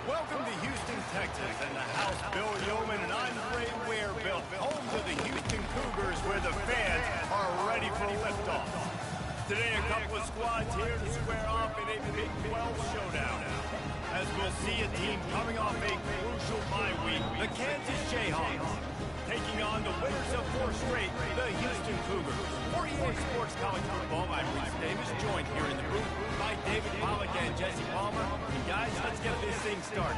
Welcome to Houston, Texas, and the house Bill Yeoman and Andre Ware built, home to the Houston Cougars, where the fans are ready for liftoff. Today, a couple of squads here to square off in a Big 12 showdown. As we'll see a team coming off a crucial bye week, the Kansas Jayhawks, taking on the winners of 4 straight, the Houston Cougars. 48 Sports College Football, I'm Reese Davis, joined here in the booth by David Pollock and Jesse Palmer. And guys, let's get this thing started.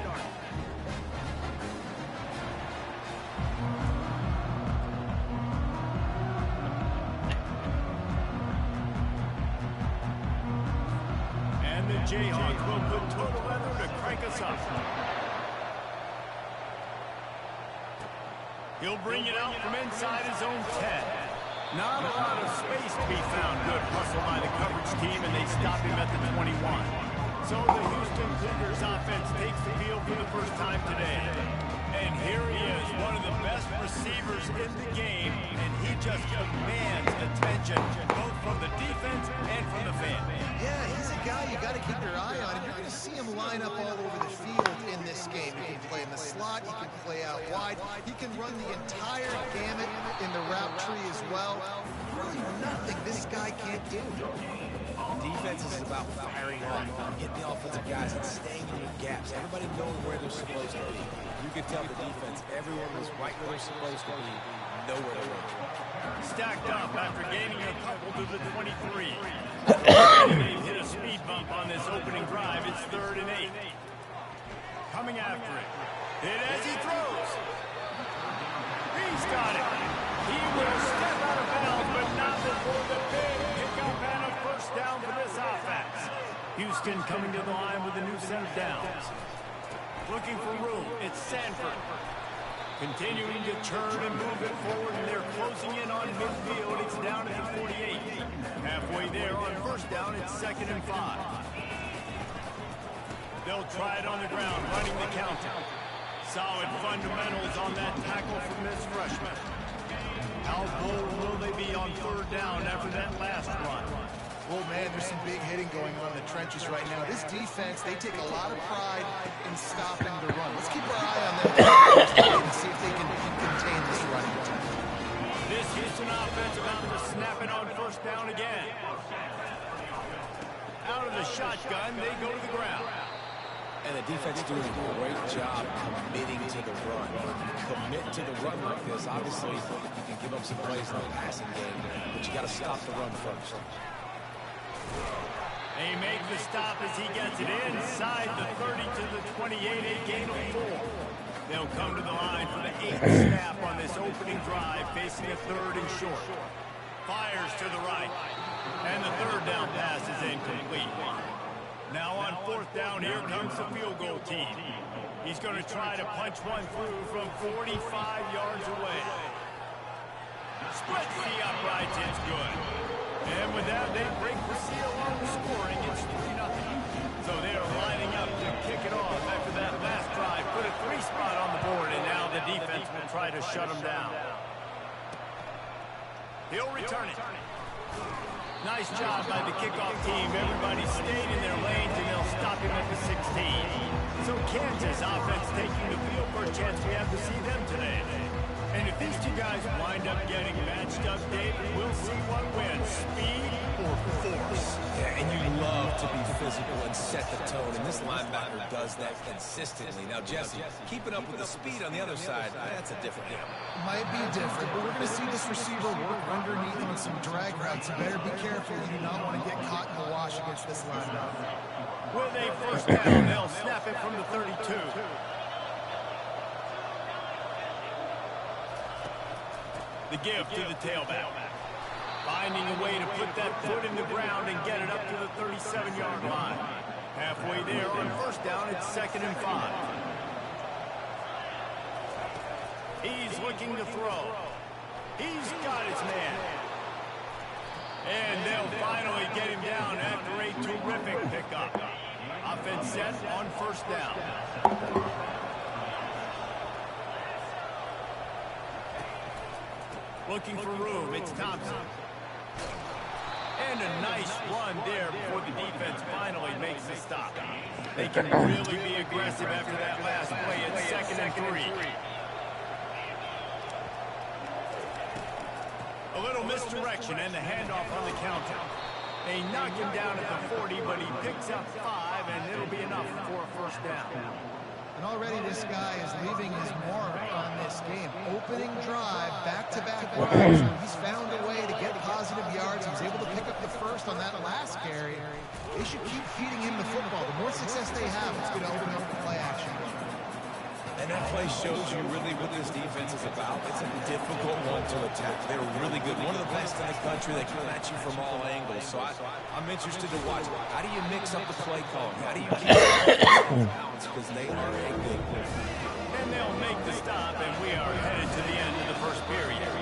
And the Jayhawks will put total weather to crank us up. He'll bring it out from inside his own 10. Not a lot of space to be found. Good hustle by the coverage team, and they stop him at the 21. So the Houston Cougars offense takes the field for the first time today. And here he is, one of the best receivers in the game, and he just commands attention, both from the defense and from the fans. Yeah, he's a guy you got to keep your eye on, and you're going to see him line up all over the field in this game. He can play in the slot, he can play out wide, he can run the entire gamut in the route tree as well. Really nothing this guy can't do. Defense is about firing on, getting the offensive guys and staying in your gaps. Everybody knowing where they're supposed to be. You can tell the defense, everyone was right where they're supposed to be, nowhere to run. Stacked up after gaining a couple to the 23. They've hit a speed bump on this opening drive. It's 3rd and 8. Coming after it. Hit as he throws. He's got it. He will step out of bounds, but not before the big pickup and a first down for this offense. Houston coming to the line with a new set of downs. Looking for room. It's Sanford. Continuing to turn and move it forward, and they're closing in on midfield. It's down at the 48. Halfway there on first down, it's 2nd and 5. They'll try it on the ground, running the countdown. Solid fundamentals on that tackle from this freshman. How bold will they be on 3rd down after that last run? Oh, man, there's some big hitting going on in the trenches right now. This defense, they take a lot of pride in stopping the run. Let's keep our eye on them and see if they can contain this running attack. This Houston offense about to snap it on first down again. of the shotgun, they go to the ground. And the defense doing a great job committing to the run. When you commit to the run like this, obviously you can give up some plays in the passing game, but you got to stop the run first. They make the stop as he gets it inside the 30 to the 28, a gain of 4. They'll come to the line for the 8th snap on this opening drive, facing a 3rd and short. Fires to the right, and the 3rd down pass is incomplete. Now on 4th down, here comes the field goal team. He's going to try to punch one through from 45 yards away. Splits the uprights, it's good. And with that, they break the seal on the scoring. It's 3-0. So they are lining up to kick it off after that last drive. Put a 3 spot on the board, and now the defense will try to shut them down. He'll return it. Nice job by the kickoff team. Everybody stayed in their lanes, and they'll stop him at the 16. So Kansas offense taking the field for a chance we have to see them today. And if these two guys wind up getting matched up, David, we'll see what wins, speed or force. Yeah, and you love to be physical and set the tone, and this linebacker does that consistently. Now, Jesse, keeping up with the speed on the other side, that's a different animal. Might be different, but we're going to see this receiver work underneath on some drag routes. You better be careful. You do not want to get caught in the wash against this linebacker. With a 1st down, they'll snap it from the 32. The give to the tailback. Finding a way to put that foot in the ground and get it up to the 37-yard line. Halfway there on 1st down, it's 2nd and 5. He's looking to throw. He's got his man. And they'll finally get him down after a terrific pickup. Offense set on 1st down. Looking for room, it's Thompson. And a nice run there before the defense finally makes the stop. They can really be aggressive after that last play. It's 2nd and 3. A little misdirection and the handoff on the counter. They knock him down at the 40, but he picks up 5, and it'll be enough for a 1st down. And already this guy is leaving his mark on this game. Opening drive, back-to-back drives. He's found a way to get positive yards. He was able to pick up the 1st on that last carry. They should keep feeding him the football. The more success they have, it's going to open up the play action. And that play shows you really what this defense is about. It's a difficult one to attack. They're really good. One of the best in the country. They come at you from all angles. So I'm interested to watch. How do you mix up the play calling? How do you keep balance? Because they are a good one. And they'll make the stop, and we are headed to the end of the 1st period.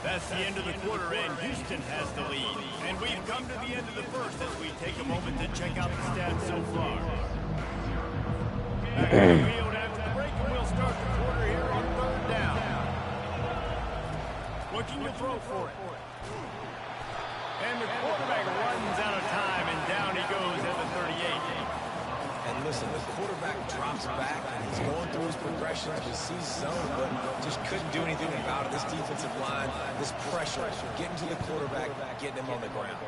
That's the end of the quarter, and Houston has the lead. And we've come to the end of the 1st as we take a moment to check out the stats so far. Back on the field after the break, and we'll start the quarter here on 3rd down. Looking to throw for it. And the quarterback runs out of time, and down he goes at the 38. And listen, the quarterback drops back, and he's going through his progressions. We see zone, but just couldn't do anything about it. This defensive line, this pressure, getting to the quarterback, getting him on the ground.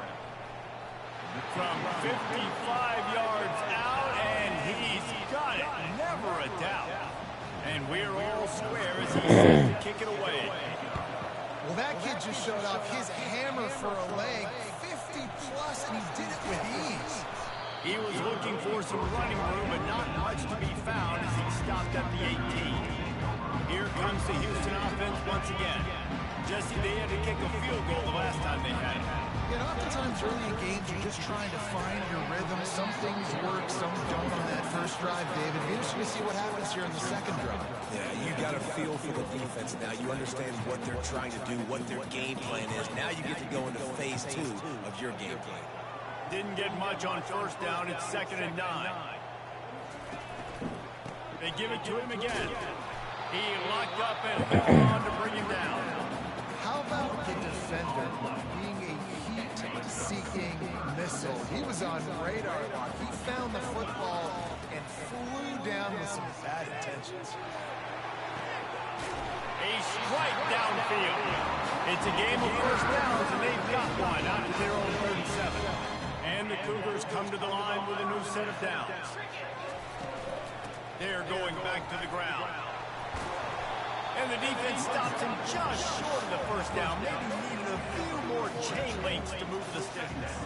From 55 yards out, and he's got it. Never a doubt. And we're all square as he's set to kick it away. Well, that kid just showed off his hammer for a leg, 50-plus, and he did it with ease. He was looking for some running room, but not much to be found as he stopped at the 18. Here comes the Houston offense once again. Jesse, they had to kick a field goal the last time they had it. And oftentimes early in games, you're just trying to find your rhythm. Some things work, some don't on that 1st drive, David. Be interesting to see what happens here in the 2nd drive. Yeah, you got a feel for the defense now. You understand what they're trying to do, what their game plan is. Now you get to go into phase 2 of your game plan. Didn't get much on 1st down. It's 2nd and 9. They give it to him again. He locked up and held on to bring him down. How about the defender being a heat-seeking missile? He was on radar lock. He found the football and flew down with some bad intentions. A strike downfield. It's a game of first downs, and they've got one out to their own 37. And the Cougars come to the line with a new set of downs. They're going back to the ground. And the defense stops him just short of the first down. Maybe needed a few more chain links to move the sticks.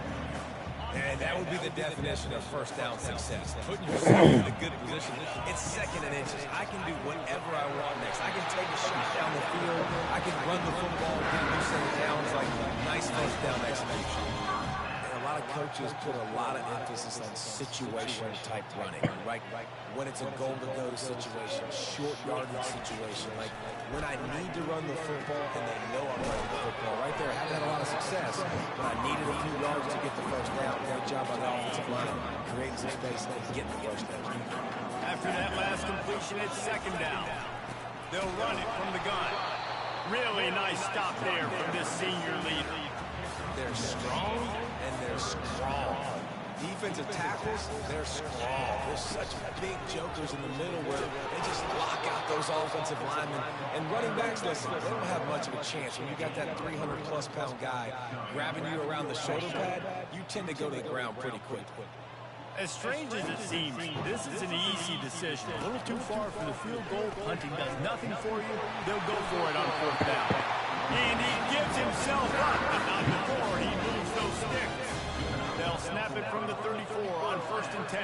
And that would be the definition of first down success. Putting yourself in a good position. It's second and inches. I can do whatever I want next. I can take a shot down the field. I can run the football and get a new set of downs. Like nice first down execution. And a lot of coaches put a lot of emphasis on situation-type running, right? When it's a goal-to-go situation, short yardage situation, like when I need to run the football and they know I'm running the football. Right there, I haven't had a lot of success, but I needed a few yards to get the first down. Great job by the offensive line, creating some space and getting the first down. After that last completion, it's second down. They'll run it from the gun. Really nice stop there from this senior leader. They're strong and they're strong. Defensive tackles, they're strong. There's such big jokers in the middle where they just lock out those offensive linemen. And running backs, listen, they don't have much of a chance. When you got that 300-plus pound guy grabbing you around the shoulder pad, you tend to go to the ground pretty quick. As strange as it seems, this is an easy decision. A little too far for the field goal. Punting does nothing for you. They'll go for it on fourth down. And he gives himself up, but not before he moves those sticks. They'll snap it from the 34 on 1st and 10.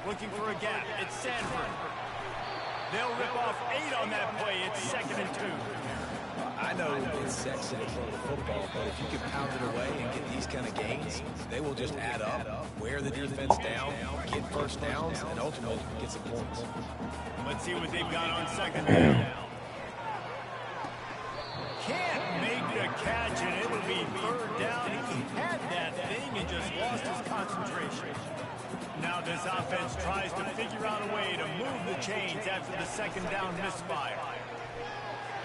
Looking for a gap. It's Sanford. They'll rip off 8 on that play. It's 2nd and 2. I know it's sexy to throw the football, but if you can pound it away and get these kind of gains, they will just add up, wear the defense down, get first downs, and ultimately get some points. Let's see what they've got on 2nd down. Can't make the catch, and it'll be 3rd down. He had that thing and just lost his concentration. Now this offense tries to figure out a way to move the chains after the 2nd down misfire.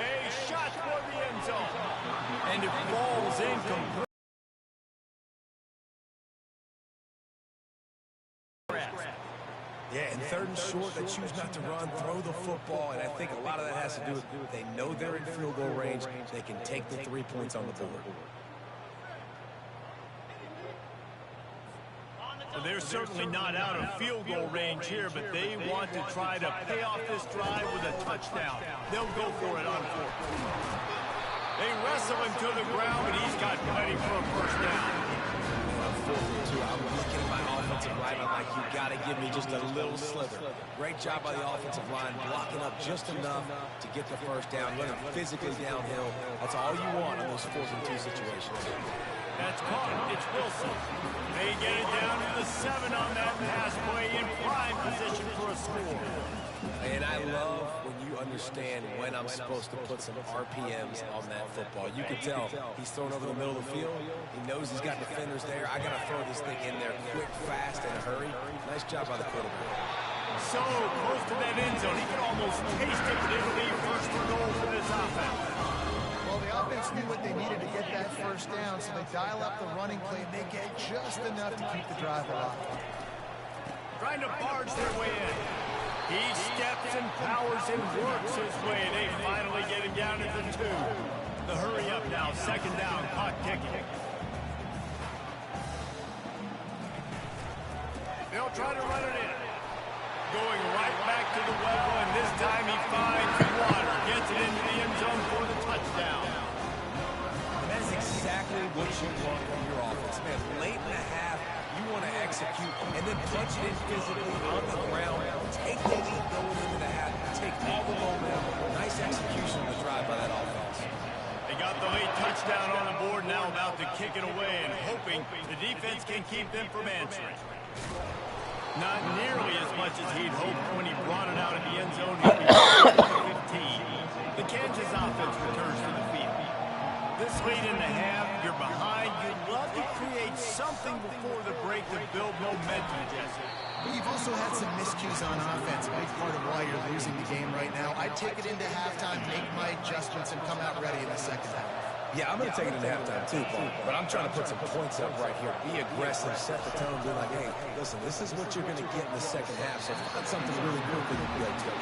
A shot for the end zone. And it falls incomplete. Yeah, and 3rd and short, they choose not to run, throw the football, and I think a lot of that has to do with they know they're in field goal range. They can take the 3 points on the board. So they're certainly not out of field goal range here, but they want to try to pay off this drive with a touchdown. They'll go for it on 4th. They wrestle him to the ground, but he's got plenty for a first down. On 4th and 2, I'm looking at my offensive line. I'm like, you got to give me just a little slither. Great job by the offensive line, blocking up just enough to get the first down, running physically downhill. That's all you want in those 4th and 2 situations. That's caught. It's Wilson. They get it down to the 7 on that pass play in prime position for a score. And I love when you understand when I'm supposed to put some RPMs on that football. You can tell he's thrown over the middle of the field. He knows he's got defenders there. I got to throw this thing in there quick, fast, and hurry. Nice job by the quarterback. So close to that end zone. He can almost taste it, but it'll be 1st and goal for this offense. Well, the offense knew what they needed to get that first down, so they dial up the running play and they get just enough to keep the drive alive. Trying to barge their way in. He steps and powers and works his way. They finally get him down at the 2. The hurry up now, 2nd down, clock ticking. They'll try to run it in. Going right back to the well, and this time he finds water. Gets it into the end zone for the touchdown. That is exactly what you want from your offense, man. Late in the half, you want to execute and then punch it in physically on the ground. Take the lead going into the half. Take all the momentum. Nice execution of the drive by that offense. They got the late touchdown on the board, now about to kick it away and hoping the defense can keep them from answering. Not nearly as much as he'd hoped when he brought it out of the end zone. He'll be 15. The Kansas offense returns to the field. This late in the half, you're behind. You'd love to create something before the break to build momentum, Jesse. But you've also had some miscues on offense, a big part of why you're losing the game right now. I'd take it into halftime, make my adjustments, and come out ready in the 2nd half. Yeah, I'm going to take it into halftime too, Paul. But I'm trying to put some points up right here. Be aggressive, set the tone, be like, hey, listen, this is what you're going to get in the 2nd half. So find something really quickly you can go to.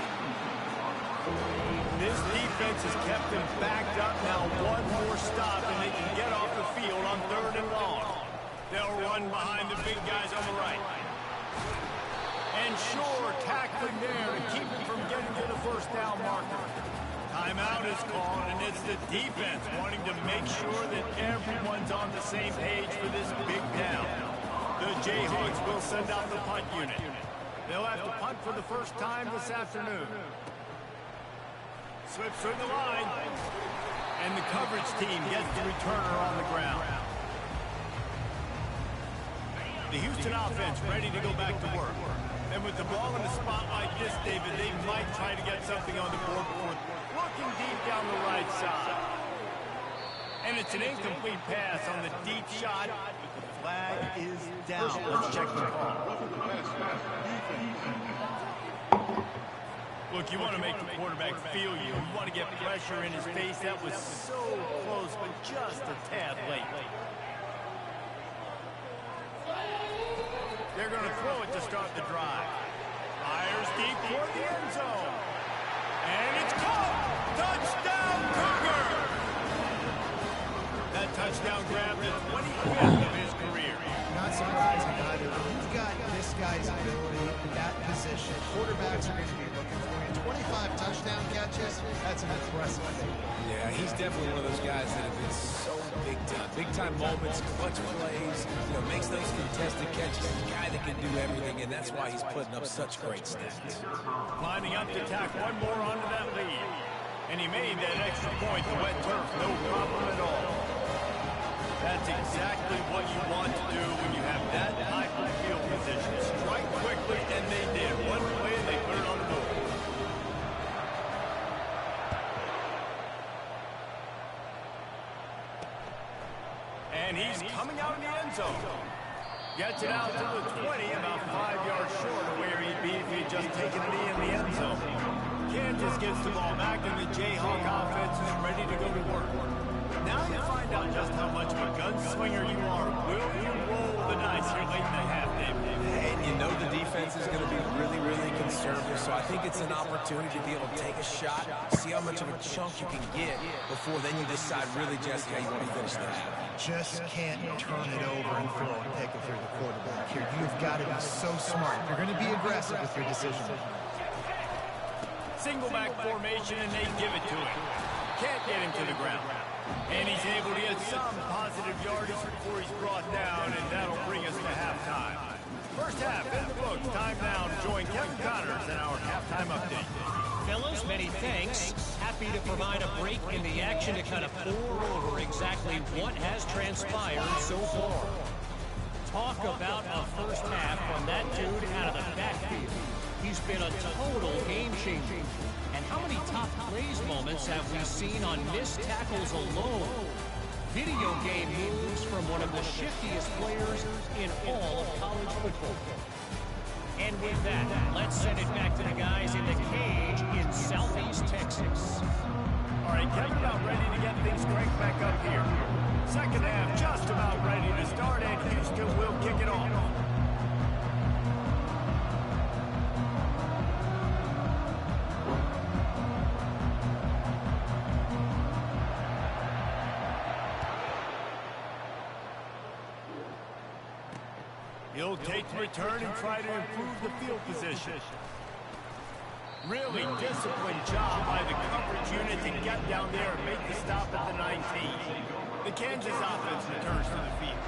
This defense has kept them backed up. Now one more stop, and they can get off the field on 3rd and long. They'll run behind the big guys on the right. And sure, tackling there to keep them from getting to the 1st down marker. Timeout is called, and it's the defense wanting to make sure that everyone's on the same page for this big down. The Jayhawks will send out the punt unit. They'll have to punt for the first time this afternoon. Slips through the line, and the coverage team gets the returner on the ground. The Houston offense ready to go back to work. And with the ball in a spot like this, David, they might try to get something on the board before looking deep down the right side. And it's an incomplete pass on the deep shot. The flag is down. Let's check the call. Look, you want to make the quarterback feel you. You want to get pressure in his face. That was so close, but just a tad late. They're going to throw it to start the drive. Fires deep for the end zone. And it's caught. Touchdown, Cougar! That touchdown grabbed the 25th of his career. Not surprising either. You've got this guy's ability in that position. Quarterbacks are going to be looking for you. 25 touchdown catches, that's an impressive thing. Yeah, he's definitely one of those guys that have been so big time. Big time moments, clutch plays, makes those contested catches. He's a guy that can do everything, and that's why he's putting up such great stats. Lining up to tack one more onto that lead. And he made that extra point, the wet turf, no problem at all. That's exactly what you want to do when you have that type of field position. Strike quickly, and they did. One play, and they put it on the board. And he's coming out in the end zone. Gets it out to the 20, about 5 yards short of where he'd be if he'd just taken a knee in the end zone. Kansas gets the ball back, and the Jayhawk offense is ready to go to work. Now you find out just how much of a gunslinger you are. Will you roll the dice here late in the half, David? And you know the defense is going to be really, really conservative, so I think it's an opportunity to be able to take a shot, see how much of a chunk you can get before then you decide really just how you want to finish the half. Just can't turn it over and throw and pick if you're the quarterback here. You've got to be so smart. You're going to be aggressive with your decision. Single back formation, and they give it to him. Can't get him to the ground. And he's able to get some positive yardage before he's brought down, and that'll bring us to halftime. First half in the books. Time now to join Kevin Connors in our halftime update. Fellas, many thanks. Happy to provide a break in the action to kind of pour over exactly what has transpired so far. Talk about a first half from that dude out of the backfield. He's been a total game changer. And how many top plays moments have we seen on missed tackles alone? Video game moves from one of the shiftiest players in all of college football. And with that, let's send it back to the guys in the cage in Southeast Texas. All right, Kevin, about ready to get things cranked back up here. Second half just about ready to start, and Houston will kick it off. He'll take the return and try to improve the field position. Really disciplined job by the coverage unit to get down there and make the stop at the 19. The Kansas offense returns to the field.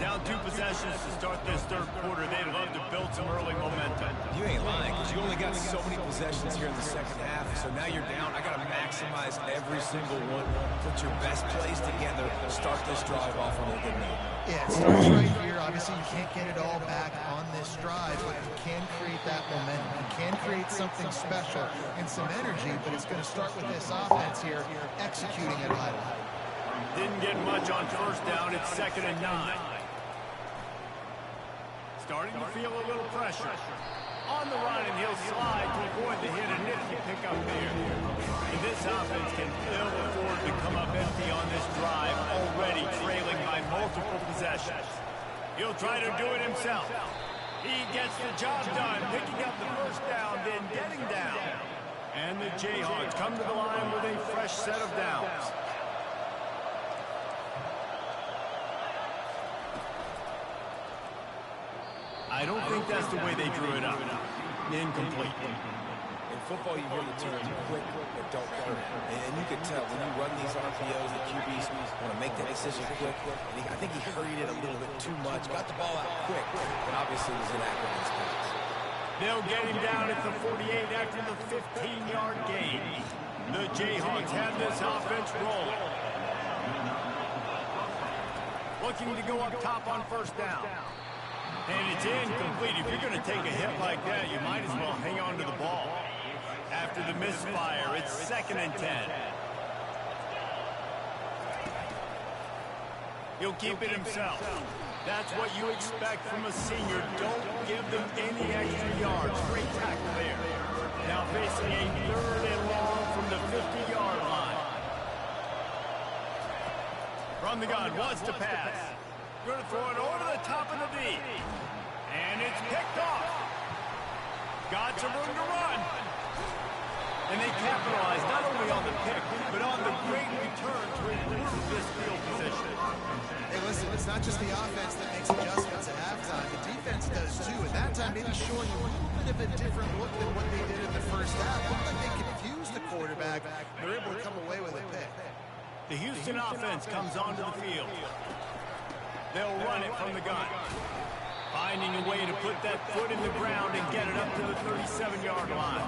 Down 2 possessions to start this third quarter. They'd love to build some early momentum. You ain't lying, because you only got so many possessions here in the second half, so now you're down. I got to maximize every single one. Put your best plays together. Start this drive off on a good note. Yeah, it starts right here. Obviously, you can't get it all back on this drive, but you can create that momentum. You can create something special and some energy, but it's going to start with this offense here, executing at a high level. Didn't get much on first down. It's 2nd and 9. Starting to feel a little pressure. On the run, and he'll slide to avoid the hit, and nifty pick up there. And this offense can ill afford to come up empty on this drive, already trailing by multiple possessions. He'll try to do it himself. He gets the job done, picking up the first down, then getting down. And the Jayhawks come to the line with a fresh set of downs. I don't think that's the way they drew it up. Incomplete. In football, you hear the term quick but don't hurt. And you can tell when you run these RPOs, the QBs want to make that decision quick. And I think he hurried it a little bit too much, got the ball out quick, but obviously was inaccurate in his pass. They'll get him down at the 48 after the 15-yard gain. The Jayhawks have this offense rolling. Looking to go up top on first down. And it's incomplete. If you're going to take a hit like that, you might as well hang on to the ball. After the misfire, it's 2nd and 10. He'll keep it himself. That's what you expect from a senior. Don't give them any extra yards. Great tackle there. Now facing a 3rd and long from the 50-yard line. From the gun, wants to pass. Going to throw it over the top of the D. And it's picked off. Got some room to run. And they capitalize not only on the pick, but on the great return to improve this field position. Hey, listen, it's not just the offense that makes adjustments at halftime. The defense does too. At that time, maybe showing a little bit of a different look than what they did in the first half. Looked like they confused the quarterback. They're able to come away with a pick. The Houston offense comes onto the field. They'll run it from the gun. Finding a way to put that foot in the ground and get it up to the 37-yard line.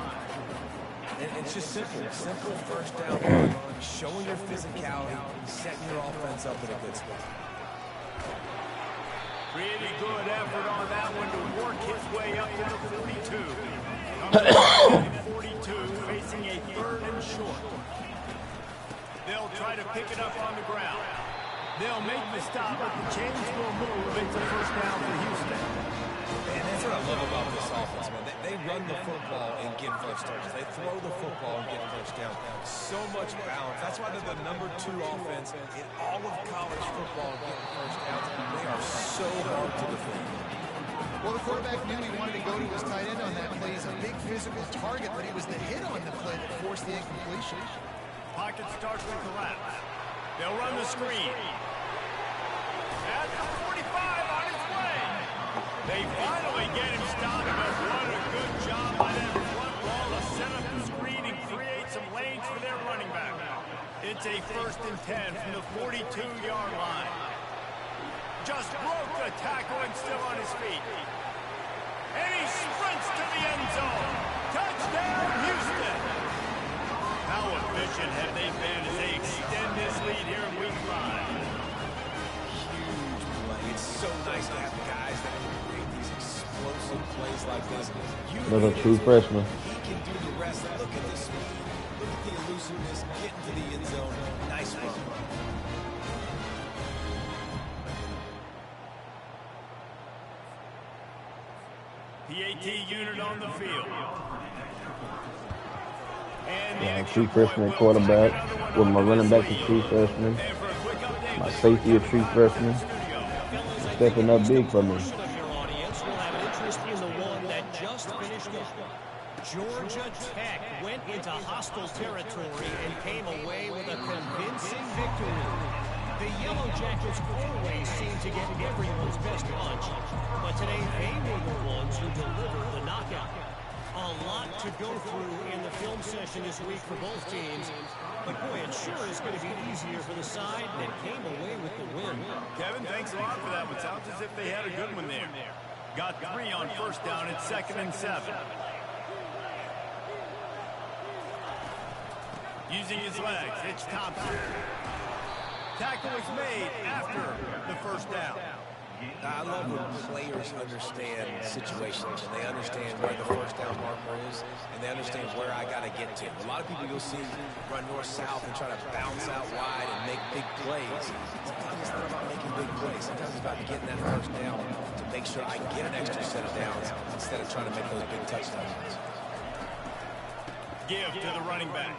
And it's just simple first down run, showing your physicality, setting your offense up in a good spot. Pretty good effort on that one to work his way up to the 42. Coming to 42, facing a 3rd and short. They'll try to pick it up on the ground. They'll make the stop, but the chains will move. It's a first down for Houston. And that's what I love about this offense, man. They run the football and get first downs. They throw the football and get first down. So much balance. That's why they're the #2 offense in all of college football and getting first downs. They are so hard to defend. Well, the quarterback knew he wanted to go to his tight end on that play. He's a big physical target, but he was the hit on the play that forced the incompletion. Pocket starts to collapse. They'll run the screen. At the 45 on its way. They finally get him stopped, but what a good job by that front wall to set up the screen and create some lanes for their running back. It's a 1st and 10 from the 42-yard line. Just broke the tackle and still on his feet. And he sprints to the end zone. Touchdown, Houston. How efficient have they been as they extend this lead here in week 5? Huge play. It's so nice to have guys that can create these explosive plays like this. Another true freshman. He can do the rest. Look at the speed. Look at the elusiveness. Getting to the end zone. Nice run. PAT unit on the field. True freshman quarterback with my running back a true freshman. My safety a true freshman. Stepping up big for me. Georgia Tech went into hostile territory and came away with a convincing victory. The Yellow Jackets always seem to get everyone's best punch, but today they were the ones who delivered the knockout. A lot to go through in the film session this week for both teams, but boy, it sure is going to be easier for the side that came away with the win. Kevin, thanks a lot for that. It sounds as if they had a good one there. Got 3 on first down at 2nd and 7. Using his legs, it's Thompson. Tackle is made after the first down. I love when players understand situations and they understand where the first down marker is and they understand where I got to get to. A lot of people you'll see run north-south and try to bounce out wide and make big plays. Sometimes it's not about making big plays. Sometimes it's about getting that first down to make sure I get an extra set of downs instead of trying to make those big touchdowns. Give to the running back.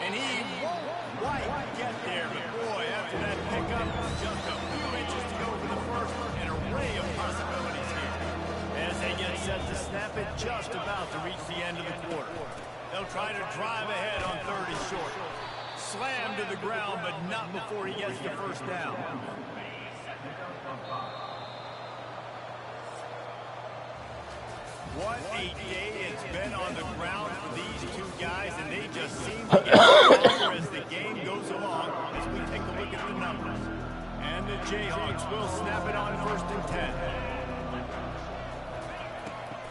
And he won't quite get there, but boy, after that pickup, just a few inches to go for the first, an array of possibilities here. As they get set to snap it just about about to reach the end of the quarter. They'll try to drive ahead on 3rd and short. Slam to the ground, but not before he gets the first down. What a day it's been on the ground for these two guys, and they just seem to get stronger as the game goes along as we take a look at the numbers. And the Jayhawks will snap it on 1st and 10.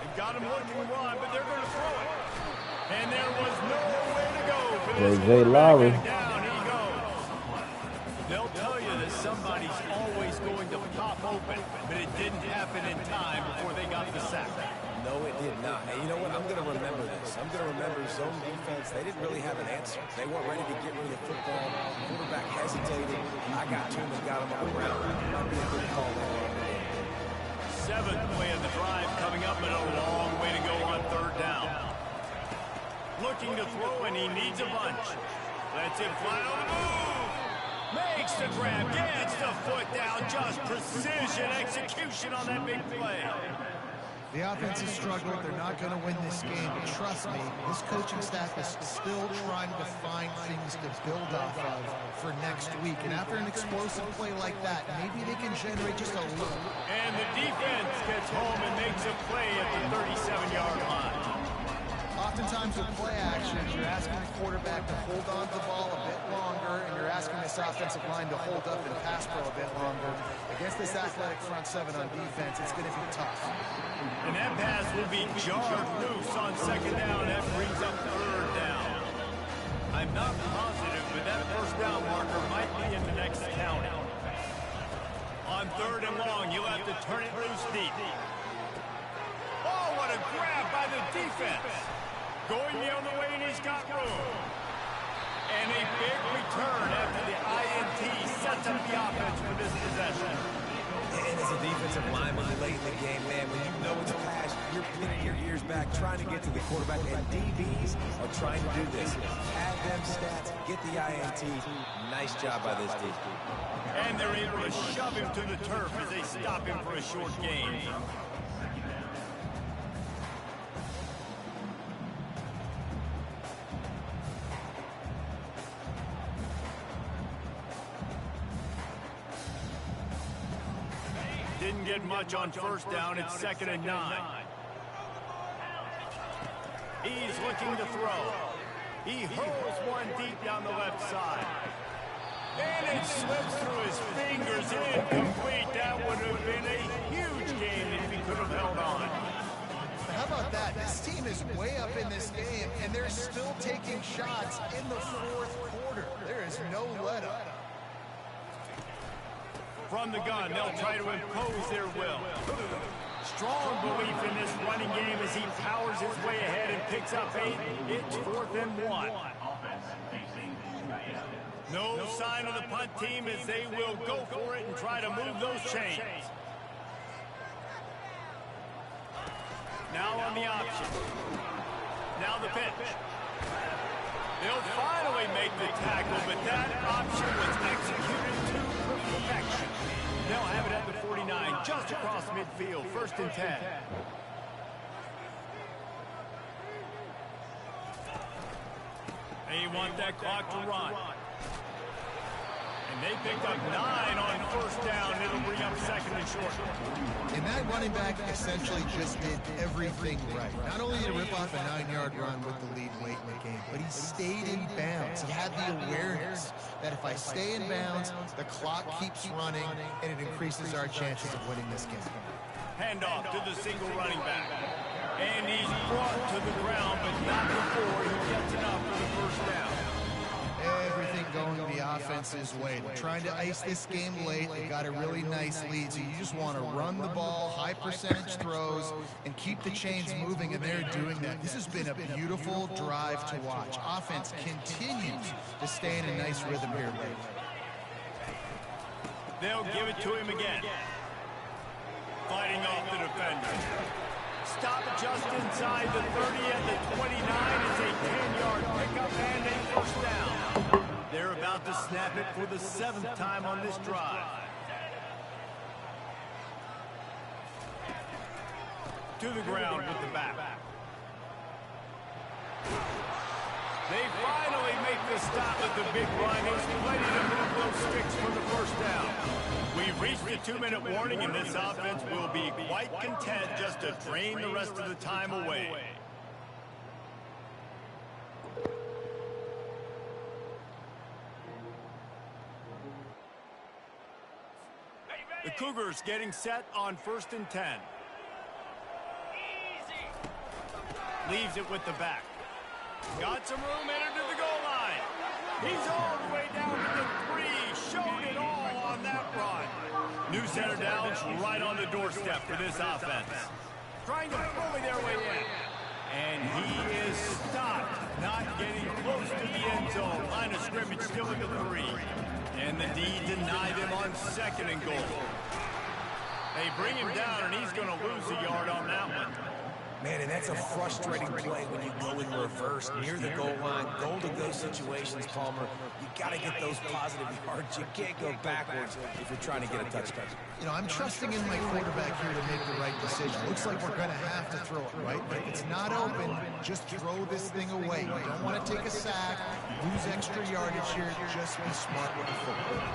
They've got him looking to run, but they're going to throw it. And there was no way to go for this Lowry. down he goes. They'll tell you that somebody's always going to pop open, but it didn't happen in time before they got the sack. No, it did not. And you know what? I'm going to remember this. I'm going to remember zone defense. They didn't really have an answer. They weren't ready to get rid of the football. The quarterback hesitated. I got to him and got him on the ground. Might be a good call there on the game. 7th play of the drive coming up, but a long way to go on 3rd down. Looking to throw, and he needs a bunch. Lets it fly on the move. Makes the grab, gets the foot down. Just precision execution on that big play. The offense has struggled. They're not going to win this game. But trust me, this coaching staff is still trying to find things to build off of for next week. And after an explosive play like that, maybe they can generate just a little. And the defense gets home and makes a play at the 37-yard line. Oftentimes with play action, you're asking the quarterback to hold on to the ball a bit longer, and you're asking this offensive line to hold up and pass pro a bit longer. Against this athletic front 7 on defense, it's going to be tough. And that pass will be jarred loose on 2nd down. That brings up 3rd down. I'm not positive, but that 1st down marker might be in the next county. On 3rd and long, you'll have to turn it loose deep. Oh, what a grab by the defense. Going the other way, and he's got room. And a big return after the INT sets up the offense for this possession. And as a defensive lineman late in the game, man, when you know it's a pass, you're pinning your ears back, trying to get to the quarterback, and DBs are trying to do this. Add them stats, get the INT. Nice job by this DB. And they're able to shove him to the turf as they stop him for a short gain. Didn't get much on 1st down. It's 2nd and 9. He's looking to throw. He hurls one deep down the left side. And it slips through his fingers. Incomplete. That would have been a huge gain if he could have held on. How about that? This team is way up in this game, and they're still taking shots in the 4th quarter. There is no let-up. From the gun, they'll try to impose their will. Strong belief in this running game as he powers his way ahead and picks up 8. It's 4th and 1. No sign of the punt team as they will go for it and try to move those chains. Now on the option. Now the pitch. They'll finally make the tackle, but that option was executed to perfection. They'll have it at the 49, just across midfield, 1st and 10. They want that clock to run. And they picked up 9 on 1st down. It'll bring up 2nd and short. And that running back essentially just did everything right. Not only did he rip off a 9-yard run with the lead late in the game, but he stayed in bounds. He had the awareness that if I stay in bounds, the clock keeps running, and it increases our chances of winning this game. Handoff to the single running back. And he's brought to the ground, but not before he gets enough for the 1st down. Everything going the offense's way. They're trying to ice this game late. They got a really nice lead, so you just want to run the ball, high percentage throws, and keep the chains moving, and they're doing that. This has been a beautiful drive to watch. Offense continues to stay in a nice rhythm here late. They'll give it to him again. Fighting off the defender. Stop just inside the 30 at the 29 is a 10-yard pickup and a 1st down. They're about to snap it for the 7th time on this drive. To the ground with the back. They finally make the stop at the big run. He's plenty to move those sticks for the first down. We've reached the 2-minute warning, and this offense will be quite content just to drain the rest of the time away. The Cougars getting set on 1st and 10. Leaves it with the back. Got some room, entered to the goal line. He's all the way down to the 3. Showed it all on that run. New center downs right on the doorstep for this offense. Trying to bully their way in. And he is stopped, not getting close to the end zone. Line of scrimmage still at the 3. And the D denied him on 2nd and goal. They bring him down, and he's going to lose a yard on that one. Man, and that's a frustrating play when you go in reverse near the goal line. Goal-to-go situations, Palmer. You got to get those positive yards. You can't go backwards if you're trying to get a touchdown. You know, I'm trusting in my quarterback here to make the right decision. Looks like we're going to have to throw it, right? If it's not open, just throw this thing away. You don't want to take a sack, lose extra yardage here. Just be smart with the football.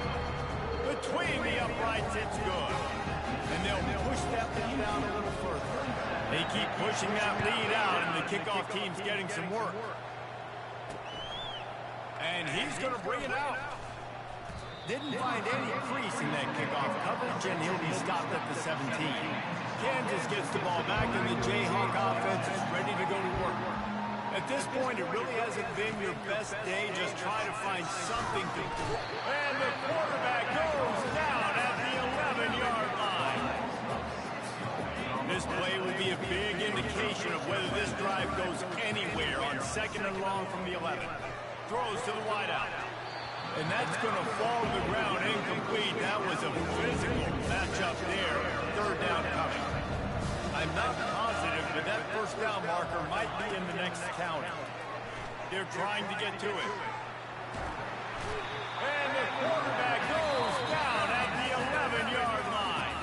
Between the uprights, it's good. And they'll push that lead out a little further. They keep pushing that lead out, and the kickoff team's getting some work. And he's going to bring it out. Didn't find any crease in that kickoff coverage, and he'll be stopped at the 17. Kansas gets the ball back, and the Jayhawk offense is ready to go to work. At this point, it really hasn't been your best day. Just try to find something to do. And the quarterback goes down at the 11-yard line. This play will be a big indication of whether this drive goes anywhere on 2nd and long from the 11. Throws to the wideout. And that's going to fall to the ground incomplete. That was a physical matchup there. 3rd down coming. I'm not positive, but that 1st down marker might be in the next count. They're trying to get to it. And the quarterback goes down at the 11-yard line.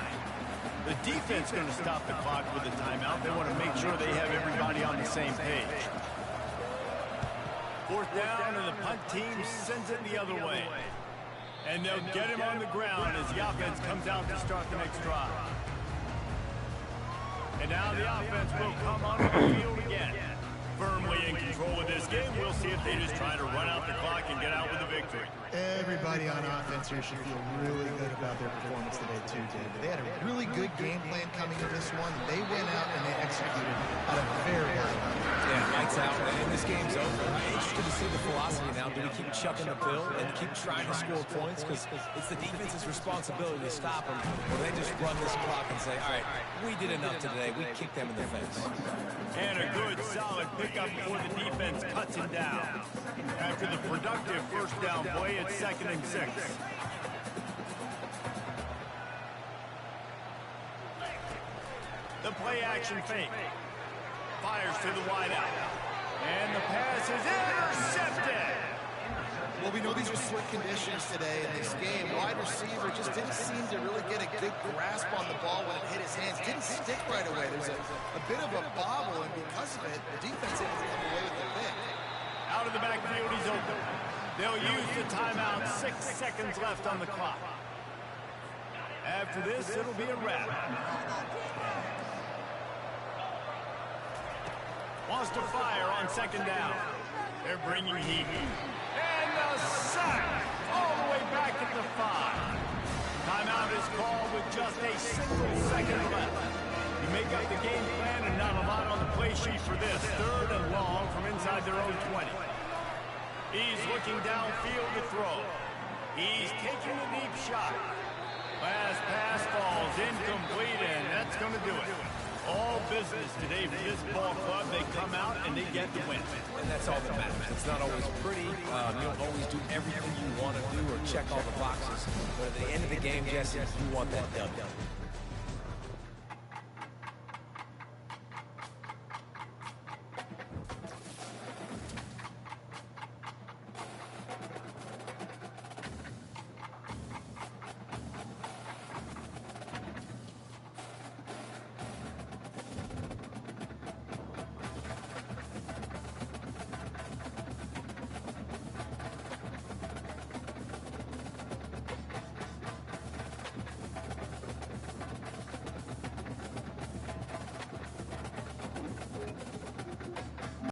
The defense going to stop the clock with a timeout. They want to make sure they have everybody on the same page. 4th down, and the punt team sends it the other way. And they'll get him on the ground as the offense comes out to start the next drive. And now the offense will come on the field again. Firmly in control of this game. We'll see if they just try to run out the clock and get out with a victory. Everybody on offense here should feel really good about their performance today, too, David. They had a really good game plan coming to this one. They went out and they executed at a very high level. Yeah, lights out, and this game's over. I'm interested to see the philosophy now. Do we keep chucking the pill and keep trying to score points? Because it's the defense's responsibility to stop them. Or they just run this clock and say, all right, we did enough today. We kicked them in the face. And a good, solid pickup before the defense cuts him down. After the productive 1st down play, it's 2nd and 6. The play-action fake. Fires to the wideout. And the pass is intercepted. Well, we know these are slick conditions today in this game. Wide receiver just didn't seem to really get a good grasp on the ball when it hit his hands. Didn't stick right away. There's a bit of a bobble, and because of it, the defense able to come away with the pick. Out of the backfield, he's open. They'll use the timeout. 6 seconds left on the clock. After this, it'll be a wrap. Wants to fire on 2nd down. They're bringing heat. And the sack all the way back at the 5. Timeout is called with just a single second left. You make up the game plan and not a lot on the play sheet for this. 3rd and long from inside their own 20. He's looking downfield to throw. He's taking a deep shot. Last pass falls incomplete, and that's going to do it. All business today for this ball club. They come out and they get the win. And that's all that matters. It's not always pretty. You don't always do everything you want to do or check all the boxes. But at the end of the game, Jesse, you want that W.